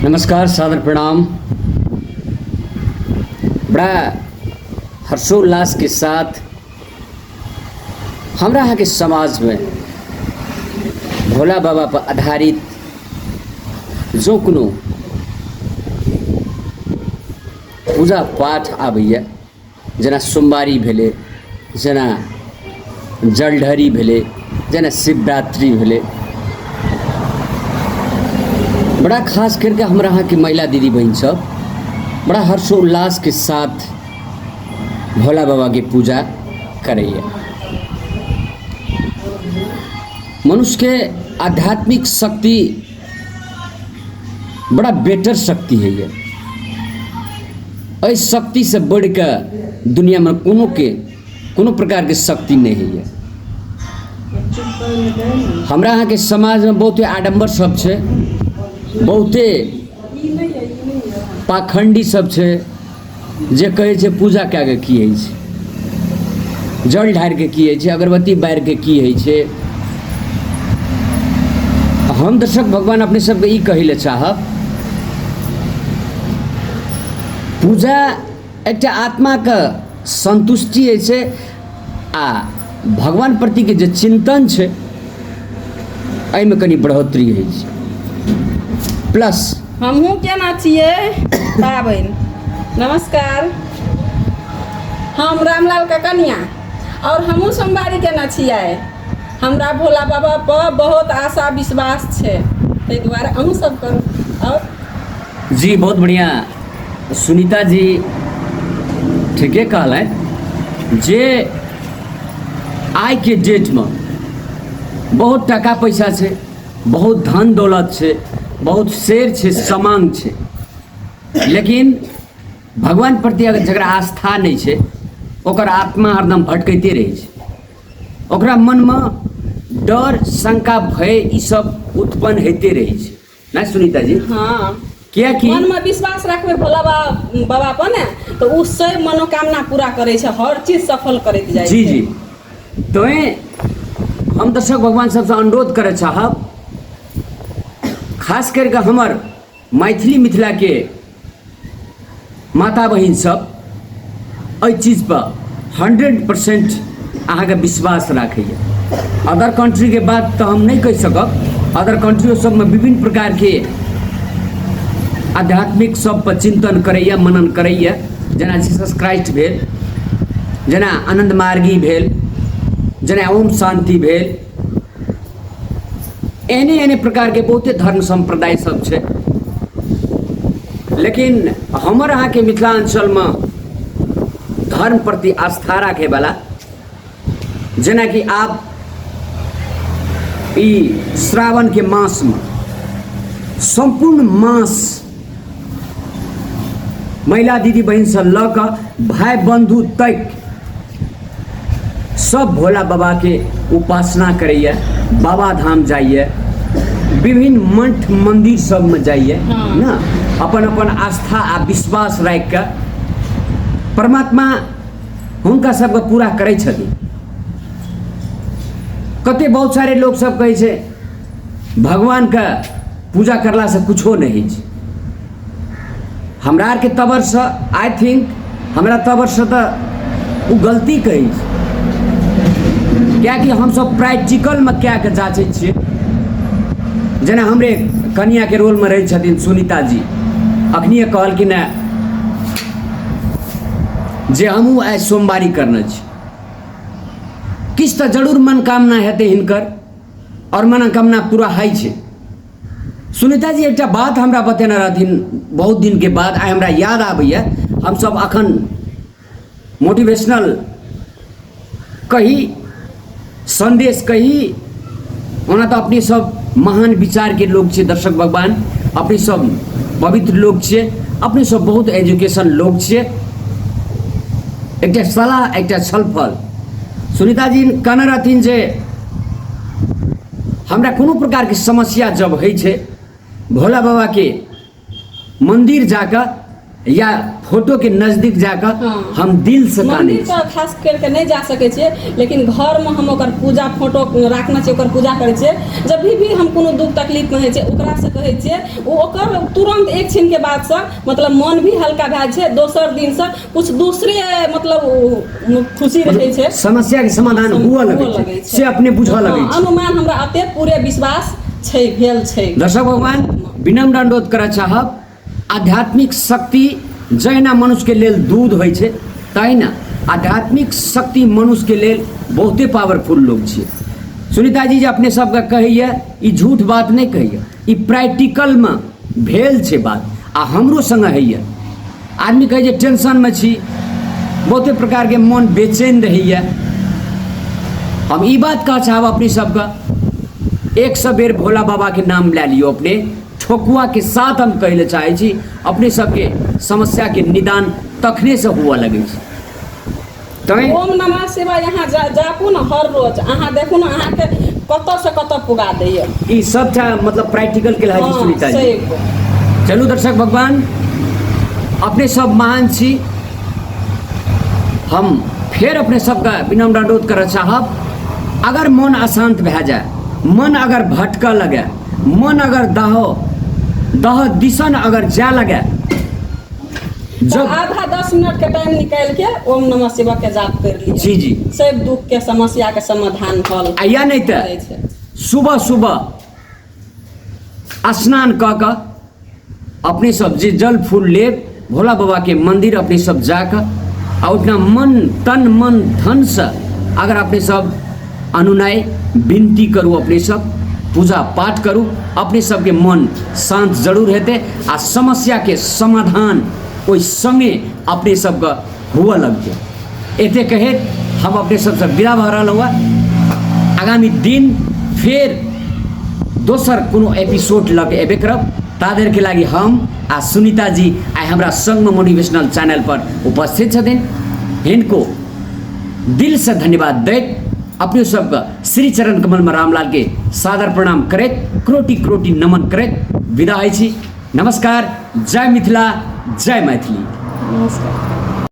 नमस्कार, सादर प्रणाम। बड़ा हर्षोल्लास के साथ हमरा यहाँ के समाज में भोला बाबा पर आधारित जो कोनो पूजा पाठ आबैया, जेना सोमवारी भेले, जेना जलढरी भेले, जेना शिवरात्रि भेले, बड़ा खास करके हमरा यहाँ की महिला दीदी बहन सब बड़ा हर्षोल्लास के साथ भोला बाबा की पूजा करैया। मनुष्य के आध्यात्मिक शक्ति बड़ा बेटर शक्ति है ये। इस शक्ति से बढ़ कर दुनिया में कोनो प्रकार के शक्ति नहीं है ये। हमरा यहाँ के समाज में बहुते आडम्बर सब छे, बहुते पाखंडी सब छे जे कहे छे पूजा क्या के की है छे, जल ढार के की है छे, अगरबत्ती बार के की है छे। हम दर्शक भगवान अपने सबके ई कहिले चाहब, पूजा एक आत्मा का संतुष्टि है छे आ भगवान प्रति के जे चिंतन छे एहि में कनी बढ़ोतरी है छे। प्लस हमहूँ केना छियै पाबनि। नमस्कार, हम रामलाल का कन्या और हमहूँ सोमवारी केना छियै। हमरा भोला बाबा पर बहुत आशा विश्वास छे, ताहि दुआरे अहूँ सब करू। और जी बहुत बढ़िया सुनीता जी ठीके कहल है जे आइ के डेट में बहुत टका पैसा छे, बहुत धन दौलत छे, बहुत शेर छे, समांग छे, लेकिन भगवान प्रति अगर जकरा आस्था नहीं छे ओकर आत्मा हरदम भटकते रहे छे। ओकरा मन में डर, शंका, भय ई सब उत्पन्न होते रहे छे ना सुनीता जी? हाँ, क्या कि मन में विश्वास रखबे भोला बाबा पर ने तो उससे मनोकामना पूरा करे छे, हर चीज सफल करते जाए जी जी। तो हम दर्शक भगवान सबसे अनुरोध करे चाहब, खास करके हमर मैथिली मिथिला के माता बहन सब एहि चीज पर 100% अहाँ के विश्वास रखैए। अदर कंट्री के बात तो हम नहीं कह सकब। अदर कंट्री सब में विभिन्न प्रकार के आध्यात्मिक सब पर चिंतन करैया, मनन करैया, जेना जीसस क्राइस्ट भेल, जेना आनंद मार्गी भेल, जेना ओम शांति भेल, एने प्रकार के बहुते धर्म संप्रदाय सब छे। लेकिन हमर यहाँ के मिथिलांचल में धर्म प्रति आस्था रखे वाला, जेना कि आप ई श्रावण के मास में संपूर्ण मास महिला दीदी बहन से ल कर भाई बंधु तक सब भोला बाबा के उपासना करैया, बाबा धाम जाइए, विभिन्न मठ मंदिर सब में जाइए ना, अपन अपन आस्था आ विश्वास राख के परमात्मा हुनका सबके पूरा करै छथिन। कते बहुत सारे लोग सब कहै छै भगवान का पूजा करला से कुछो नहीं छै। हमरा आर के तबर से आई थिंक हमरा तबर से तो वो गलती कही छै, क्या कि हम सब प्रैक्टिकल में क्या के जांचै छियै। जेना हमरे कन्या के रोल में रही छथिन सुनीता जी, अखनिए कहल कि ना जे हमहूँ आइ सोमवारी करना छी, किछ तो जरूर मनोकामना हेतै हिनकर और मनोकामना पूरा है छे। सुनीता जी एक बात हमरा बतेने रहथिन बहुत दिन के बाद, आइ हमरा याद आबैया। हम सब अखन मोटिवेशनल कही, संदेश कही, ओना तो अपनी सब महान विचार के लोग छे दर्शक भगवान, अपनी सब पवित्र लोग छे, अपनी सब बहुत एजुकेशन लोग छे। एक सलाह, एक छलफल सुनीता जी कहने रहथिन जे हमरा कोनो प्रकार के समस्या जब है छे, भोला बाबा के मंदिर जाकर या फोटो के नजदीक जाकर हाँ। हम दिल से कानै मंदिर छी। पर खास करके नहीं जा सके छियै, लेकिन घर में हम ओकर पूजा फोटो राखना छै, ओकर पूजा करे छियै। जब भी हम कोनो दुख तकलीफ में है छै ओकरा से कहे छियै, वो ओकर तुरंत एक क्षण के बाद से मतलब मन भी हल्का भए छै, दोसर दिन से कुछ दूसरे मतलब खुशी रहे छै, समस्या के समाधान हुआ लगे छै, से अपने बुझा लगे छै। अनुमान हमरा अते पूरे विश्वास छै, भेल छै। दर्शक भगवान, विनम्र अनुरोध करऽ चाहब, आध्यात्मिक शक्ति जहिना मनुष्य के लेल दूध होइ छै, तहिना आध्यात्मिक शक्ति मनुष्य के लेल बहुते पावरफुल लोग छियै। सुनीता जी जे अपने सबके कहैया, ई झूठ बात नहीं कहैया, ई प्रैक्टिकल में भेल छै बात, आ हमरो संग होइया। आदमी कहै छै टेंशन में छी, बहुते प्रकार के मन बेचैन रहैया। हम ई बात कह चाहब अपने सबके, एक सौ बेर भोला बाबा के नाम ले लियो अपने, ठोकुआ के साथ हम कहले चाहे छी, अपने सबके समस्या के निदान तखने से हुआ लगे छै। तैं ओम नमः शिवाय यहाँ जापू न हर रोज, अहाँ देखू न अहाँ के कतऽ से कतऽ पुगा दैया। ई सब था मतलब प्रैक्टिकल के लायक सुनीता जी। सही। चलू दर्शक भगवान, अपने सब महान छी। हम फिर अपने सबका विनम्र अनुरोध करऽ चाहब, अगर मन अशांत भए जाए, मन अगर भटकऽ लगे, मन अगर दह दिशन अगर जाए लगे, जब आधा 10 मिनट के टाइम निकाल के ओम नमः शिवाय के जाप कर लीजिए। जी जी, सब दुख के समस्या के समाधान हल। आ या नहीं तो करै छै। सुबह सुबह स्नान कऽ कऽ अपने सब जे जल फूल लेब, भोला बाबा के मंदिर अपने सब जाकर आ उतना मन तन मन धन से अगर अपने सब अनुनय विनती करू, अपने सब पूजा पाठ करू, अपने सबके मन शांत जरूर हेतै, आ समस्या के समाधान ओहि संगे अपने सबके हुआ लगतै। एते कहैत हम अपने सबसे विदा भऽ रहल हुआ। आगामी दिन फिर दोसर कोनो एपिसोड लऽ के एबे करब। ताधर के लागी हम आ सुनीता जी आइ हमरा संग में मोटिवेशनल चैनल पर उपस्थित छथिन, हिनको दिल से धन्यवाद दैत अपने सबके श्री चरण कमल में रामलाल के सादर प्रणाम करैत, क्रोटी क्रोटी नमन करैत विदा होइ छी। नमस्कार, जय मिथिला, जय मैथिली। नमस्कार।